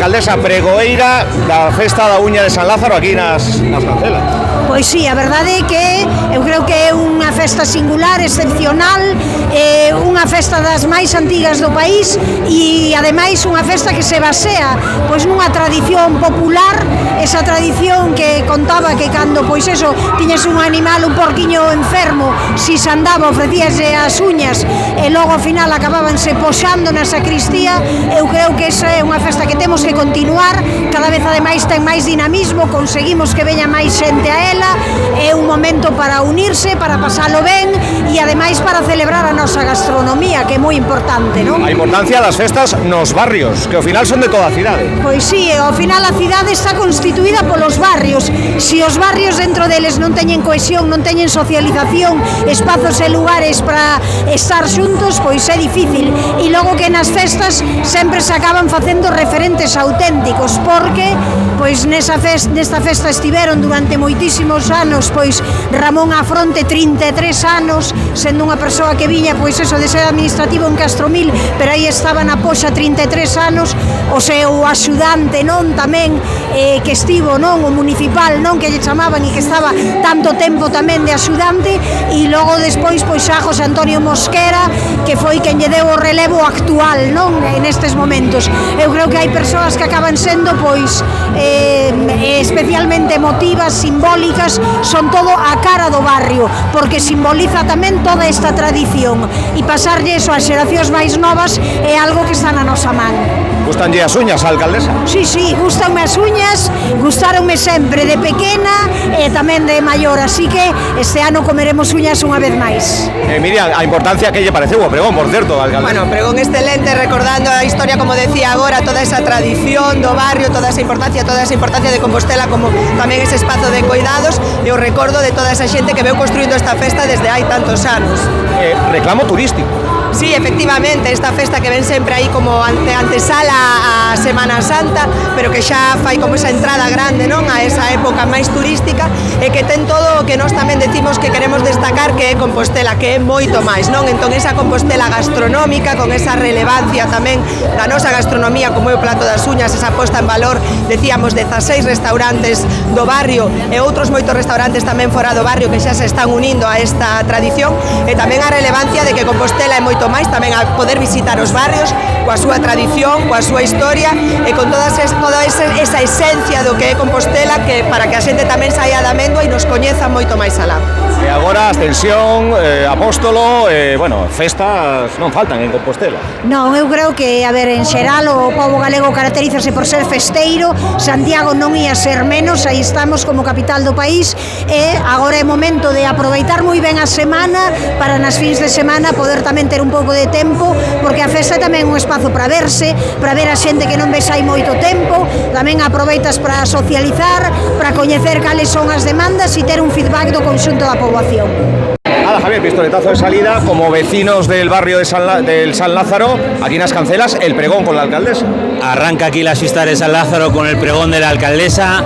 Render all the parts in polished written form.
Alcaldesa, pregoeira da festa da uña de San Lázaro aquí nas Cancelas. Pois sí, a verdade é que eu creo que é unha festa singular, excepcional, unha festa das máis antigas do país e ademais unha festa que se basea pois nunha tradición popular, esa tradición que contaba que cando pois eso tiñes un animal, un porquiño enfermo, si se andaba ofrecíase as uñas e logo ao final acabábanse poxando na sacristía. Eu creo que esa é unha festa que temos que continuar, cada vez ademais ten máis dinamismo, conseguimos que veña máis xente a ela, é un momento para unirse, para pasalo ben e ademais para celebrar a nosa gastronomía, que é moi importante, non? A importancia das festas nos barrios, que ao final son de toda a cidade. Pois sí, ao final a cidade está constituída polos barrios. Si os barrios dentro deles non teñen cohesión, non teñen socialización, espazos e lugares para estar xuntos, pois é difícil. E logo que nas festas sempre se acaban facendo referentes auténticos, porque pois nesta festa estiveron durante moitísimos anos pois Ramón Afronte, 33 anos, sendo unha persoa que viña pois eso de ser administrativo en Castromil, pero aí estaba na poxa 33 anos, o seu axudante, non, tamén que estivo, non, o municipal, non, que lle chamaban e que estaba tanto tempo tamén de axudante, e logo despois pois a José Antonio Mosquera, que foi quen lle deu o relevo actual, non, nestes momentos. Eu creo que hai persoas que acaban sendo pois especialmente emotivas, simbólicas, son todo a cara do barrio, porque simboliza tamén toda esta tradición, e pasarlle eso ás xeracións máis novas é algo que está na nosa man. Gustanlle as uñas, alcaldesa? Sí, gustanme as uñas, gustaronme sempre de pequena e tamén de maior, así que este ano comeremos uñas unha vez máis. Miriam, a importancia que lle pareceu o pregón, por certo, alcaldesa. Bueno, pregón excelente, recordando a historia, como decía agora, toda esa tradición do barrio, toda esa importancia de Compostela como tamén ese espazo de coidados e o recordo de toda esa xente que veu construindo esta festa desde hai tantos anos. Reclamo turístico. Sí, efectivamente, esta festa que ven sempre aí como antesala a Semana Santa, pero que xa fai como esa entrada grande, non, a esa época máis turística, e que ten todo o que nós tamén decimos que queremos destacar, que é Compostela, que é moito máis, non? Entón esa Compostela gastronómica, con esa relevancia tamén da nosa gastronomía, como é o plato das uñas, esa posta en valor, decíamos 16 restaurantes do barrio e outros moitos restaurantes tamén fora do barrio que xa se están unindo a esta tradición, e tamén a relevancia de que Compostela é moito máis, tamén a poder visitar os barrios coa súa tradición, coa súa historia e con toda esa esencia do que é Compostela, que para que a xente tamén saia da Amendo e nos coñeza moito máis alá. E agora Ascensión, Apóstolo, bueno, festas non faltan en Compostela. Non, eu creo que, a ver, en xeral o pobo galego caracterízase por ser festeiro, Santiago non ia ser menos, aí estamos como capital do país, e agora é momento de aproveitar moi ben a semana para nas fins de semana poder tamén ter un pouco de tempo, porque a festa tamén é un espazo para verse, para ver a xente que non ves hai moito tempo, tamén aproveitas para socializar, para coñecer cales son as demandas e ter un feedback do conxunto da poboación. Nada, Javier, pistoletazo de salida, como vecinos del barrio del San Lázaro, aquí en As Cancelas, el pregón con la alcaldesa. Arranca aquí la fiesta de San Lázaro con el pregón de la alcaldesa.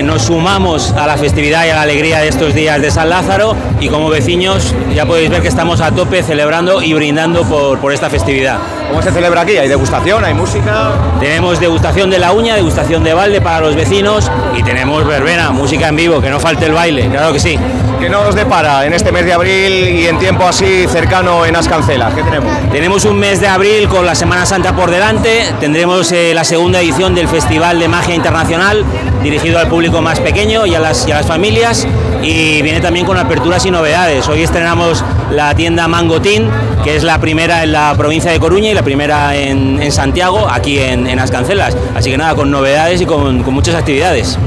Nos sumamos a la festividad y a la alegría de estos días de San Lázaro, y como vecinos ya podéis ver que estamos a tope celebrando y brindando por esta festividad. ¿Cómo se celebra aquí? ¿Hay degustación? ¿Hay música? Tenemos degustación de la uña, degustación de balde para los vecinos, y tenemos verbena, música en vivo, que no falte el baile, claro que sí. ¿Qué nos depara en este mes de abril y en tiempo así cercano en As Cancelas? ¿Qué tenemos? Tenemos un mes de abril con la Semana Santa por delante, tendremos la segunda edición del Festival de Magia Internacional, dirigido al público más pequeño y a las familias, y viene también con aperturas y novedades. Hoy estrenamos la tienda Mangotín, que es la primera en la provincia de Coruña y la primera en Santiago, aquí en As Cancelas. Así que nada, con novedades y con muchas actividades.